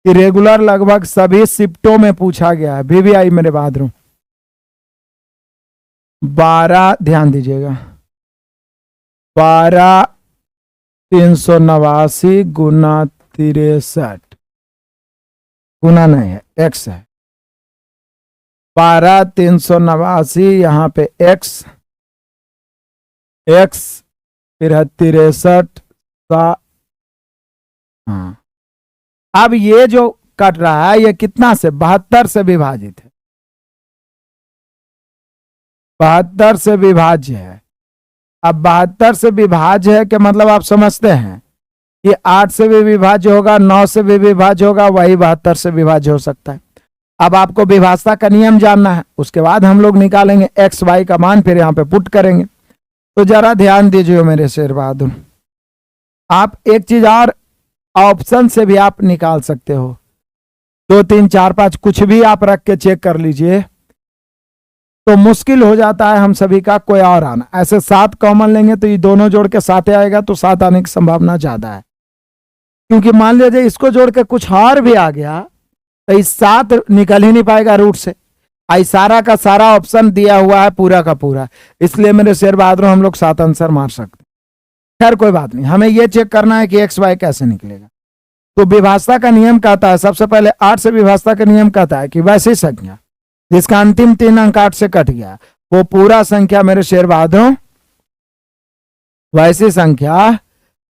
कि रेगुलर लगभग सभी शिफ्टों में पूछा गया है। वीवीआई मेरे बहादुर 12, ध्यान दीजिएगा, 12,389 गुना 63, गुना नहीं है, एक्स है। 12,389 यहाँ पे एक्स, फिर है 63 का। हाँ, अब ये जो कट रहा है ये कितना से, 72 से विभाजित है, 72 से विभाज्य है। अब 72 से विभाज्य है कि मतलब आप समझते हैं कि 8 से भी विभाज्य होगा, 9 से भी विभाज्य होगा, वही 72 से विभाज्य हो सकता है। अब आपको विभाजता का नियम जानना है, उसके बाद हम लोग निकालेंगे एक्स वाई का मान, फिर यहाँ पे पुट करेंगे। तो जरा ध्यान दीजिए मेरे शेर बहादुर, आप एक चीज और, ऑप्शन से भी आप निकाल सकते हो। 2 3 4 5 कुछ भी आप रख के चेक कर लीजिए, तो मुश्किल हो जाता है हम सभी का कोई और आना। ऐसे 7 कॉमन लेंगे तो ये दोनों जोड़ के 7 आएगा, तो 7 आने की संभावना ज्यादा है। क्योंकि मान लीजिए इसको जोड़ के कुछ और भी आ गया तो इस 7 निकल ही नहीं पाएगा रूट से। आई सारा का सारा ऑप्शन दिया हुआ है पूरा का पूरा, इसलिए मेरे शेर बहादुर हम लोग 7 आंसर मार सकते। खैर कोई बात नहीं, हमें यह चेक करना है कि एक्स वाई कैसे निकलेगा। तो विभाजता का नियम कहता है, सबसे पहले 8 से विभाजता का नियम कहता है कि वैसी संख्या जिसका अंतिम 3 अंक 8 से कट गया वो पूरा संख्या, मेरे शेर बहादुर, वैसी संख्या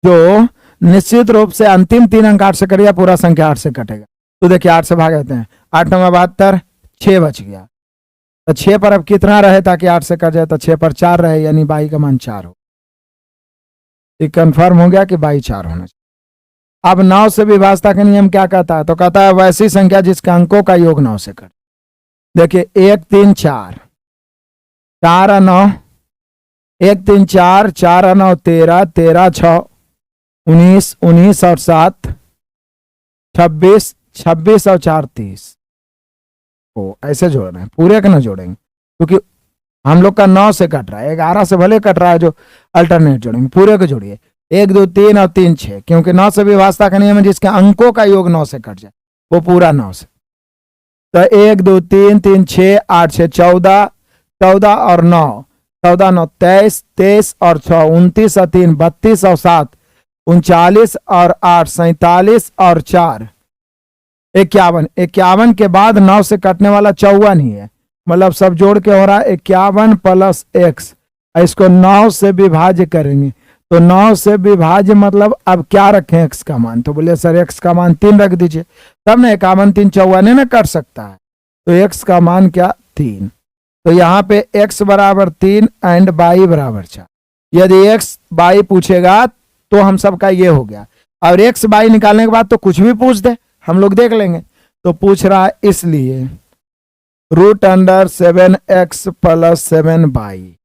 जो निश्चित रूप से अंतिम 3 अंक 8 से कट गया, पूरा संख्या 8 से कटेगा। तो देखिए 8 से भाग देते हैं, 8 9 72, 6 बच गया। तो 6 पर अब कितना रहे ताकि 8 से कट जाए, तो 6 पर 4 रहे, यानी बाई का मान 4 हो। ये कंफर्म हो गया कि बाई 4 होना चाहिए। अब 9 से विभाजता का नियम क्या कहता है, तो कहता है वैसी संख्या जिसके अंकों का योग 9 से कट। देखिए 1 3 4, 4 और 9, 1 3 4, 4 और 9 13, 13 6 19, 19 और 7 26, 26 और 4 30। ओ ऐसे जोड़ रहे हैं, पूरे का ना जोड़ेंगे क्योंकि हम लोग का 9 से कट रहा है, 11 से भले कट रहा है, जो अल्टरनेट जोड़ेंगे पूरे को जोड़िए। 1 2 3 और 3 6, क्योंकि 9 से विभाजता का नियम है जिसके अंकों का योग 9 से कट जाए वो पूरा 9 से। तो 1 2 3 3 6 8 6 14, 14 और 9, 14 9 23, 23 और 6 29 और 3 32 और 7 39 और 8 47 और 4 51। 51 के बाद 9 से कटने वाला 54 ही है, मतलब सब जोड़ के हो रहा है 51 प्लस एक्स। इसको 9 से विभाज्य करेंगे, तो 9 से विभाज्य मतलब अब क्या रखें एक्स का मान, तो बोले सर एक्स का मान 3 रख दीजिए, तब ना 51 3 54 में कट सकता है। तो एक्स का मान क्या, 3। तो यहाँ पे एक्स बराबर 3 एंड बाई बराबर 4। यदि एक्स बाई पूछेगा तो हम सबका ये हो गया, और एक्स बाई निकालने के बाद तो कुछ भी पूछ दे हम लोग देख लेंगे। तो पूछ रहा है इसलिए √7x प्लस 7 बाई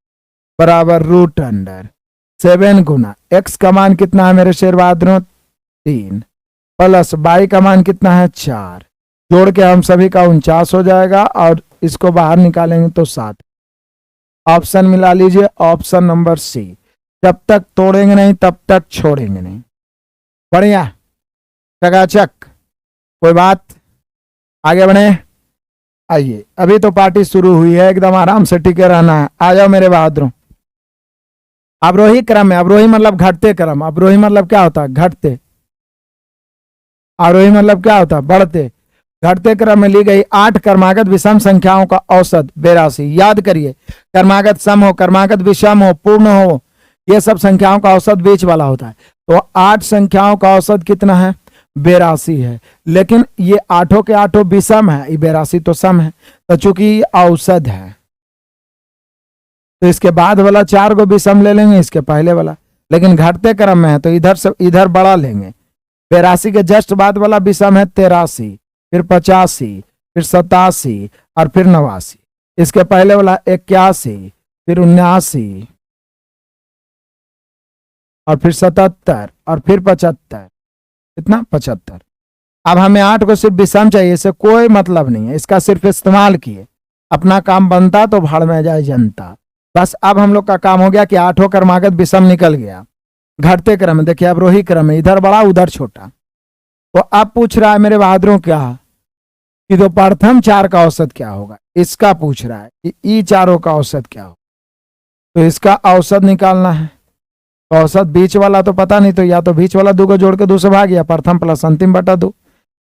बराबर √7 गुना एक्स का मान कितना है मेरे शेर बहादुरों, 3, प्लस बाई का मान कितना है 4, जोड़ के हम सभी का 49 हो जाएगा, और इसको बाहर निकालेंगे तो 7। ऑप्शन मिला लीजिए, ऑप्शन नंबर सी। जब तक तोड़ेंगे नहीं तब तक छोड़ेंगे नहीं। बढ़िया, चकाचक, कोई बात, आगे बढ़े। आइए, अभी तो पार्टी शुरू हुई है, एकदम आराम से टिके रहना है। आ जाओ मेरे बहादुरों। अवरोही क्रम है, अवरोही मतलब घटते क्रम, अवरोही मतलब क्या होता है, घटते, आरोही मतलब क्या होता है, बढ़ते। घटते क्रम में ली गई 8 क्रमागत विषम संख्याओं का औसत 82। याद करिए, क्रमागत सम हो, क्रमागत विषम हो, पूर्ण हो, ये सब संख्याओं का औसत बीच वाला होता है। तो 8 संख्याओं का औसत कितना है, 82 है। लेकिन ये 8 के 8 विषम है, ये 82 तो सम है, तो चूंकि औसत है तो इसके बाद वाला 4 को विषम ले लेंगे, इसके पहले वाला। लेकिन घटते क्रम में है तो इधर से इधर बड़ा लेंगे। 82 के जस्ट बाद वाला विषम है 83, फिर 85, फिर 87 और फिर 89। इसके पहले वाला 81, फिर 79 और फिर 77 और फिर 75। कितना, 75। अब हमें 8 को सिर्फ विषम चाहिए, इससे कोई मतलब नहीं है, इसका सिर्फ इस्तेमाल किए, अपना काम बनता तो भाड़ में जाए जनता। बस अब हम लोग का काम हो गया कि 8 क्रमागत विषम निकल गया। घटते क्रम में देखिए, अब रोही क्रम में इधर बड़ा उधर छोटा, तो अब पूछ रहा है मेरे बहादुरों क्या कि तो प्रथम चार का औसत क्या होगा, इसका पूछ रहा है कि ई चारों का औसत क्या होगा। तो इसका औसत निकालना है। तो औसत बीच वाला तो पता नहीं, तो या तो बीच वाला 2 को जोड़ के 2 से भाग, या प्रथम प्लस अंतिम बटा 2।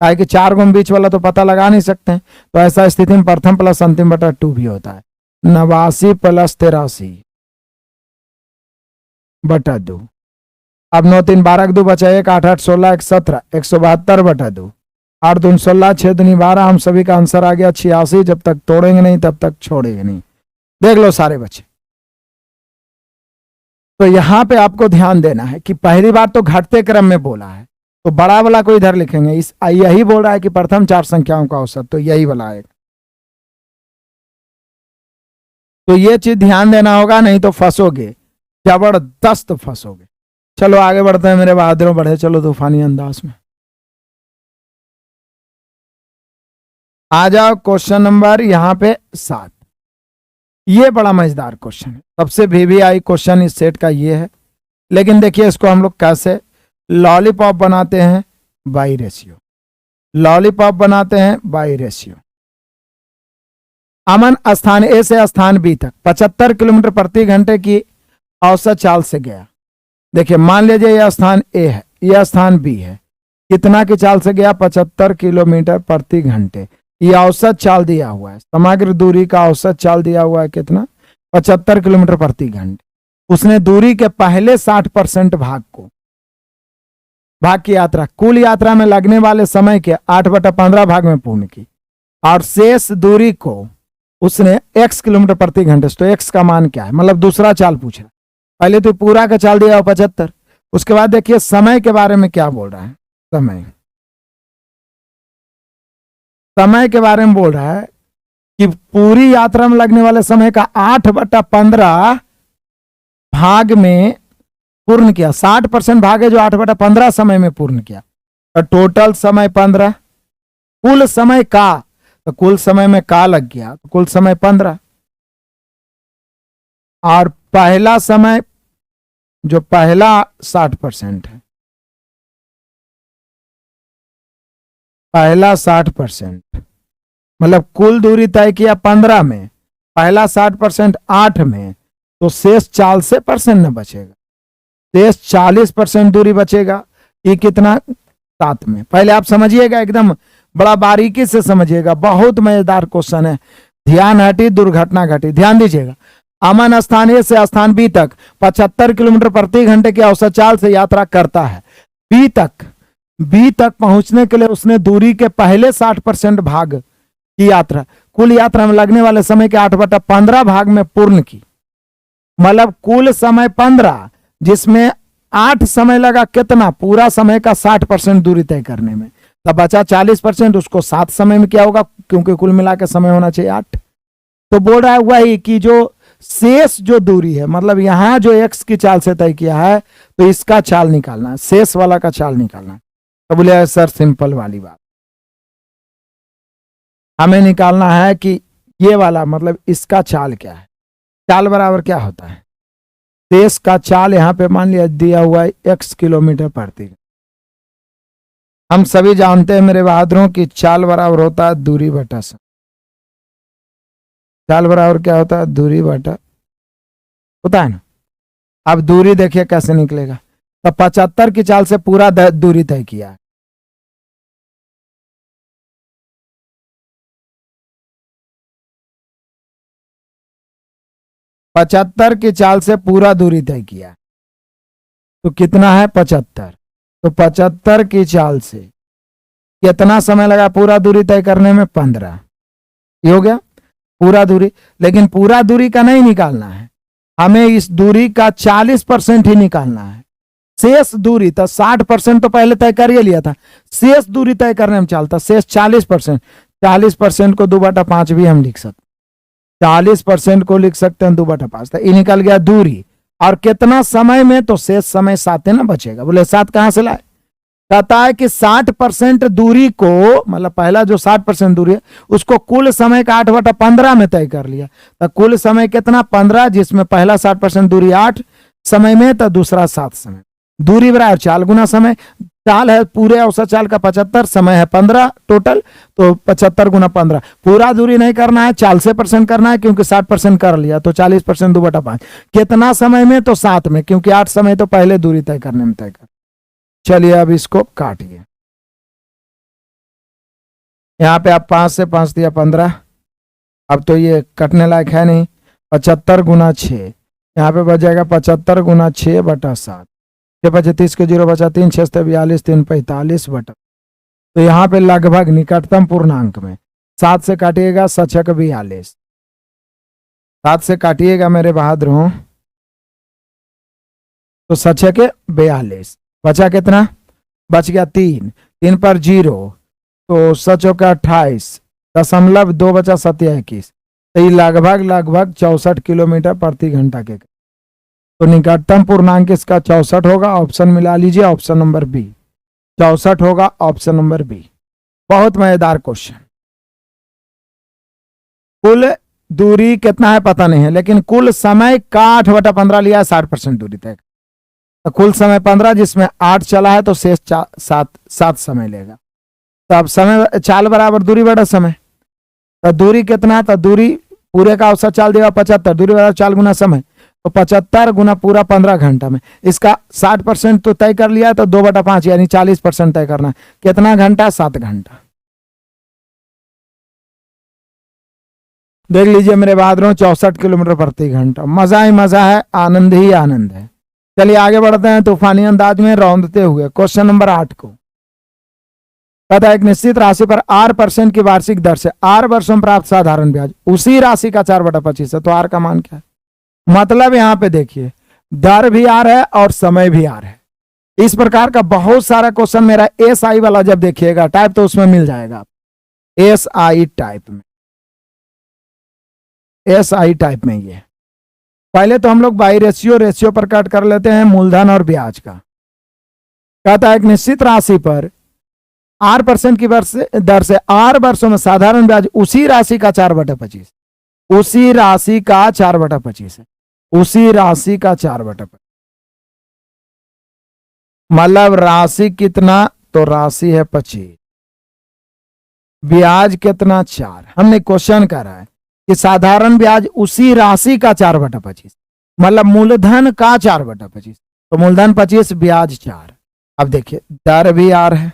काहे कि 4 गुण बीच वाला तो पता लगा नहीं सकते हैं। तो ऐसा स्थिति में प्रथम प्लस अंतिम बटा 2 भी होता है। 89 प्लस 83 बटा 2। अब 9 3 12 2 बचा 1 8 8 16 1 17 172 बटा 2। 8 दूनी 16 6 दूनी 12। हम सभी का आंसर आ गया 86। जब तक तोड़ेंगे नहीं तब तक छोड़ेंगे नहीं। देख लो सारे बच्चे। तो यहां पे आपको ध्यान देना है कि पहली बार तो घटते क्रम में बोला है, तो बड़ा वाला को इधर लिखेंगे। इस यही बोल रहा है कि प्रथम 4 संख्याओं का औसत, तो यही वाला है। तो ये चीज ध्यान देना होगा, नहीं तो फंसोगे, जबरदस्त फंसोगे। चलो आगे बढ़ते हैं मेरे बहादुरों, बढ़े चलो तूफानी अंदाज में। आ जाओ क्वेश्चन नंबर यहां पे 7। ये बड़ा मजेदार क्वेश्चन है, सबसे VVI क्वेश्चन इस सेट का ये है। लेकिन देखिए इसको हम लोग कैसे लॉलीपॉप बनाते हैं, बाई रेशियो। लॉलीपॉप बनाते हैं बाई रेशियो। अमन स्थान ए से स्थान बी तक 75 किलोमीटर प्रति घंटे की औसत चाल से गया। देखिए मान लीजिए यह स्थान ए है, यह स्थान बी है। कितना की चाल से गया? 75 किलोमीटर प्रति घंटे। यह औसत चाल दिया हुआ है, समग्र दूरी का औसत चाल दिया हुआ है कितना? 75 किलोमीटर प्रति घंटे। उसने दूरी के पहले 60% भाग को, भाग की यात्रा, कुल यात्रा में लगने वाले समय के 8/15 भाग में पूर्ण की, और शेष दूरी को उसने x किलोमीटर प्रति घंटे। तो x का मान क्या है? मतलब दूसरा चाल पूछ रहा। पहले तो पूरा का चाल दिया 75। उसके बाद देखिए समय के बारे में क्या बोल रहा है। समय के बारे में बोल रहा है कि पूरी यात्रा में लगने वाले समय का 8/15 भाग में पूर्ण किया। 60% भाग है जो 8/15 समय में पूर्ण किया, और टोटल समय 15। कुल समय का, तो कुल समय में का लग गया, तो कुल समय 15। और पहला समय जो पहला 60% है, पहला 60%, मतलब कुल दूरी तय किया 15 में, पहला 60% 8 में, तो शेष 40% न बचेगा, शेष 40% दूरी बचेगा। ये कितना? 7 में। पहले आप समझिएगा, एकदम बड़ा बारीकी से समझिएगा, बहुत मजेदार क्वेश्चन है। ध्यान हटी दुर्घटना घटी। ध्यान दीजिएगा। अमन स्थान ए से स्थान बी तक 75 किलोमीटर प्रति घंटे की औसत चाल से यात्रा करता है। बी तक पहुंचने के लिए उसने दूरी के पहले 60% भाग की यात्रा, कुल यात्रा में लगने वाले समय के 8/15 भाग में पूर्ण की। मतलब कुल समय 15, जिसमें 8 समय लगा कितना? पूरा समय का 60% दूरी तय करने में। तब बचा 40%, उसको 7 समय में क्या होगा, क्योंकि कुल मिला के समय होना चाहिए 8। तो बोल रहा है वही कि जो शेष जो दूरी है, मतलब यहां जो x की चाल से तय किया है, तो इसका चाल निकालना है, शेष वाला का चाल निकालना है। तो बोले सर सिंपल वाली बात, हमें निकालना है कि ये वाला, मतलब इसका चाल क्या है। चाल बराबर क्या होता है? शेष का चाल यहां पे मान लिया दिया हुआ है x किलोमीटर प्रति। हम सभी जानते हैं मेरे बहादुरों की चाल बराबर होता है दूरी बटा समय। चाल बराबर क्या होता है? दूरी बटा, होता है ना। अब दूरी देखिए कैसे निकलेगा। तो 75 की चाल से पूरा दूरी तय किया है। पचहत्तर की चाल से पूरा दूरी तय किया, तो कितना है? 75। तो 75 की चाल से कितना समय लगा पूरा दूरी तय करने में? 15। ये हो गया पूरा दूरी। लेकिन पूरा दूरी का नहीं निकालना है, हमें इस दूरी का 40% ही निकालना है। शेष दूरी तो 60% तो पहले तय कर लिया था, शेष दूरी तय करने में चलता शेष 40%। 40% को 2/5 भी हम लिख सकते, 40% को लिख सकते हैं 2/5। तो ये निकल गया दूरी, और कितना समय में? तो शेष समय 7 है ना बचेगा। बोले 7 कहां से लाए? कहता है कि 60% दूरी को, मतलब पहला जो 60% दूरी है, उसको कुल समय का 8/15 में तय कर लिया। तो कुल समय कितना? 15, जिसमें पहला 60% दूरी 8 समय में, तो दूसरा 7 समय। दूरी बराबर चाल गुना समय। चाल है पूरे औसत चाल का 75, समय है 15 टोटल, तो 75 गुना 15। पूरा दूरी नहीं करना है, 40% करना है क्योंकि 60% कर लिया, तो 40% 2/5। कितना समय में, तो 7 में, क्योंकि 8 समय तो पहले दूरी तय करने में तय कर। चलिए अब इसको काटिए। यहाँ पे आप 5 से 5 दिया 15, अब तो ये कटने लायक है नहीं। 75 गुना 6, यहाँ पे बच जाएगा 75 गुना 6/7। 6×25 के 0 बचा 3, 6 से 42, 3 45 बटा। तो यहाँ पे लगभग निकटतम पूर्णांक में 7 से काटिएगा, 7×6 42। 7 से काटिएगा मेरे बहादुरों, तो 7×6 42। बचा कितना, बच गया 3, 3 पर 0, तो 7×4 28, 0.2 बचा 7×21। तो ये लगभग 64 किलोमीटर प्रति घंटा के। तो निकटतम पूर्णांक इसका 64 होगा। ऑप्शन मिला लीजिए, ऑप्शन नंबर बी 64 होगा, ऑप्शन नंबर बी। बहुत मजेदार क्वेश्चन। कुल दूरी कितना है पता नहीं है, लेकिन कुल समय का 8/15 लिया है, 60% दूरी तय। तो कुल समय 15, जिसमें 8 चला है, तो शेष 7 समय लेगा। तो अब समय चाल बराबर दूरी बड़ा समय। तो दूरी कितना, तो दूरी पूरे का औसत चाल देगा 75, दूरी बराबर चाल गुना समय, तो 75 गुना पूरा 15 घंटा में। इसका 60% तो तय कर लिया है, तो 2/5 यानी 40% तय करना है। कितना घंटा, 7 घंटा। देख लीजिए मेरे बहादुरों, 64 किलोमीटर प्रति घंटा। मजा ही मजा है, आनंद ही आनंद है। चलिए आगे बढ़ते हैं तूफानी अंदाज में रौंदते हुए। क्वेश्चन नंबर 8 को पता है, एक निश्चित राशि पर R% की वार्षिक दर से R वर्षों में प्राप्त साधारण ब्याज उसी राशि का 4/25 है। तो R का मान क्या है? मतलब यहां पे देखिए, दर भी R है और समय भी R है। इस प्रकार का बहुत सारा क्वेश्चन मेरा SI वाला जब देखिएगा टाइप, तो उसमें मिल जाएगा। SI टाइप में, SI टाइप में ये पहले तो हम लोग बाई रेशियो पर कट कर लेते हैं मूलधन और ब्याज का। कहता है एक निश्चित राशि पर R% की दर से R वर्षों में साधारण ब्याज उसी राशि का 4/25, उसी राशि का 4/25 है, उसी राशि का 4/25। मतलब राशि कितना, तो राशि है 25, ब्याज कितना 4। हमने क्वेश्चन करा है कि साधारण ब्याज उसी राशि का 4/25, मतलब मूलधन का 4/25। तो मूलधन 25, ब्याज 4। अब देखिए दर भी R है,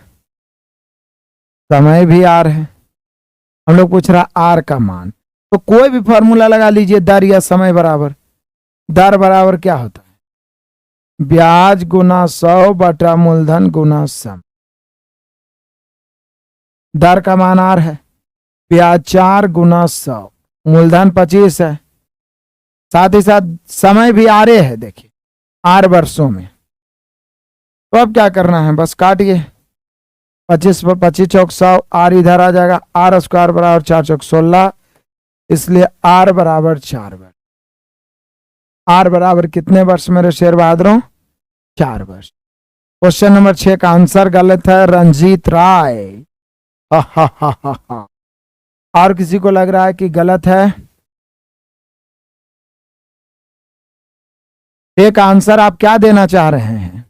समय भी R है। हम लोग पूछ रहा R का मान, तो कोई भी फॉर्मूला लगा लीजिए, दर या समय बराबर। दर बराबर क्या होता है, ब्याज गुना 100 बटा मूलधन गुना समय। दर का मान R है, ब्याज 4 गुना 100, मूलधन 25 है, साथ ही साथ समय भी R है। देखिए R वर्षों में। तो अब क्या करना है, बस काटिए। 25 पर 25 चौक 100, R इधर आ जाएगा, R² बराबर 4 चौक 16, इसलिए R बराबर 4 वर्ष। R बराबर कितने वर्ष मेरे शेर बहादुरों, 4 वर्ष। क्वेश्चन नंबर 6 का आंसर गलत है, रंजीत राय। हा हा हा हा हा। और किसी को लग रहा है कि गलत है? एक आंसर आप क्या देना चाह रहे हैं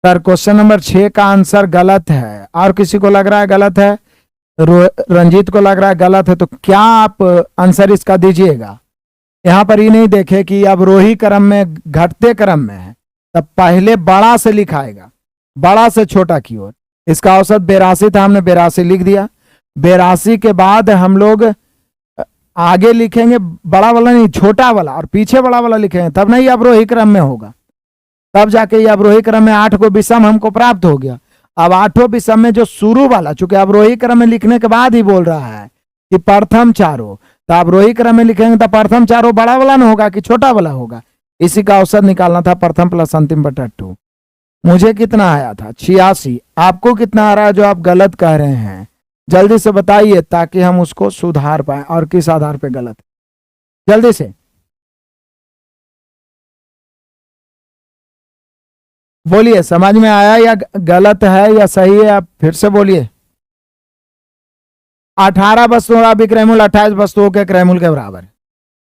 सर? क्वेश्चन नंबर 6 का आंसर गलत है। और किसी को लग रहा है गलत है? रंजीत को लग रहा है गलत है, तो क्या आप आंसर इसका दीजिएगा? यहां पर ये नहीं देखे कि अवरोही क्रम में घटते क्रम में है, तब पहले बड़ा से लिखाएगा, बड़ा से छोटा की ओर। इसका औसत 82 था, हमने 82 लिख दिया। 82 के बाद हम लोग आगे लिखेंगे बड़ा वाला नहीं, छोटा वाला, और पीछे बड़ा वाला लिखेंगे, तब नहीं अवरोही क्रम में होगा। तब जाके ये अवरोही क्रम में 8 को विषम हमको प्राप्त हो गया। अब 8 विषम में जो शुरू वाला, चूंकि अवरोही क्रम में लिखने के बाद ही बोल रहा है कि प्रथम चारों, तो अवरोही क्रम में लिखेंगे तो प्रथम चारों बड़ा वाला ना होगा कि छोटा वाला होगा। इसी का औसत निकालना था, प्रथम प्लस अंतिम बटा 2। मुझे कितना आया था, 86। आपको कितना आ रहा है जो आप गलत कह रहे हैं? जल्दी से बताइए ताकि हम उसको सुधार पाए, और किस आधार पे गलत, जल्दी से बोलिए। समझ में आया या गलत है या सही है? आप फिर से बोलिए। 18 वस्तुओं का विक्रयमूल्य 28 वस्तुओं के क्रयमूल्य के बराबर है,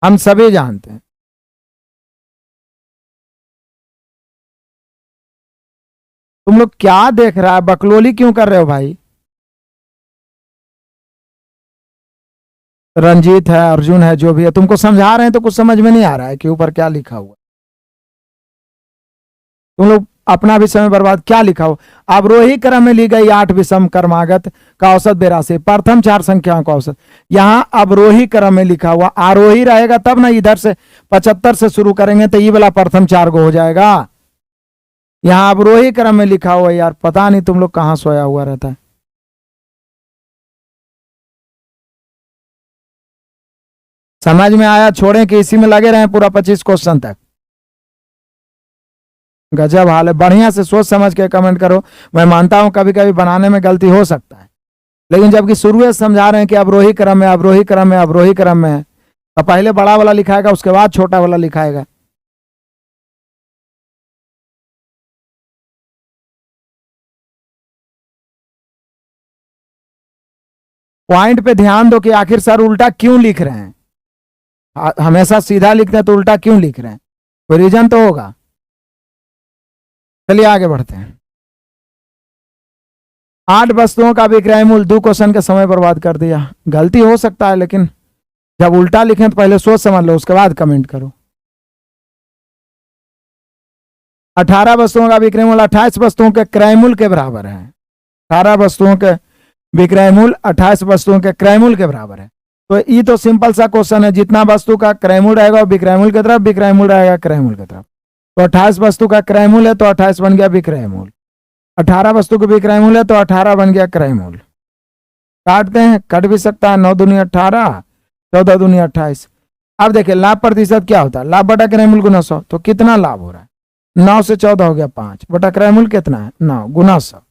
हम सभी जानते हैं। तुम लोग क्या देख रहा है, बकलोली क्यों कर रहे हो भाई? रंजीत है, अर्जुन है, जो भी है, तुमको समझा रहे हैं तो कुछ समझ में नहीं आ रहा है कि ऊपर क्या लिखा हुआ। तुम लोग अपना भी समय बर्बाद, क्या लिखा हो? अवरोही क्रम में ली गई 8 विषम क्रमागत का औसत 82, प्रथम 4 संख्याओं का औसत। यहां अवरोही क्रम में लिखा हुआ, आरोही रहेगा तब ना, इधर से 75 से शुरू करेंगे तो ये वाला प्रथम 4 को हो जाएगा। यहां अवरोही क्रम में लिखा हुआ यार, पता नहीं तुम लोग कहां सोया हुआ रहता है। समझ में आया? छोड़ें कि इसी में लगे रहे पूरा 25 क्वेश्चन तक? गजब हाल है। बढ़िया से सोच समझ के कमेंट करो। मैं मानता हूं कभी कभी बनाने में गलती हो सकता है, लेकिन जबकि शुरू से समझा रहे हैं कि अवरोही क्रम में, अवरोही क्रम में, अवरोही क्रम में है, तो पहले बड़ा वाला लिखाएगा, उसके बाद छोटा वाला लिखाएगा। पॉइंट पे ध्यान दो कि आखिर सर उल्टा क्यों लिख रहे हैं। हमेशा सीधा लिखते हैं तो उल्टा क्यों लिख रहे हैं? कोई रीजन तो होगा। चलिए आगे बढ़ते हैं। 8 वस्तुओं का विक्रय मूल्य, 2 क्वेश्चन का समय बर्बाद कर दिया। गलती हो सकता है, लेकिन जब उल्टा लिखें तो पहले सोच समझ लो, उसके बाद कमेंट करो। 18 वस्तुओं का विक्रय मूल्य 28 वस्तुओं के क्रय मूल्य के बराबर है। 18 वस्तुओं के विक्रय मूल्य 28 वस्तुओं के क्रय मूल्य के बराबर है। तो ये तो सिंपल सा क्वेश्चन है, जितना वस्तु का क्रय मूल्य रहेगा विक्रय मूल्य की तरफ, विक्रय मूल्य रहेगा क्रय मूल्य की तरफ। तो 28 वस्तु का क्रय मूल्य है तो 28 बन गया विक्रय मूल्य, 18 वस्तु का विक्रय मूल्य है तो 18 बन गया क्रय मूल्य। काटते हैं, कट भी सकता है। 9 दूनी 18, 14 दूनी 28। अब देखिए लाभ प्रतिशत क्या होता है, लाभ बटा क्रय मूल्य गुना 100। तो कितना लाभ हो रहा है? 9 से 14 हो गया 5, बटा क्रय मूल्य कितना है 9 गुना 100।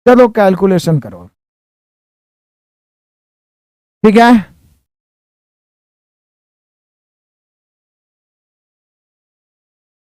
चलो कैलकुलेशन करो। ठीक है।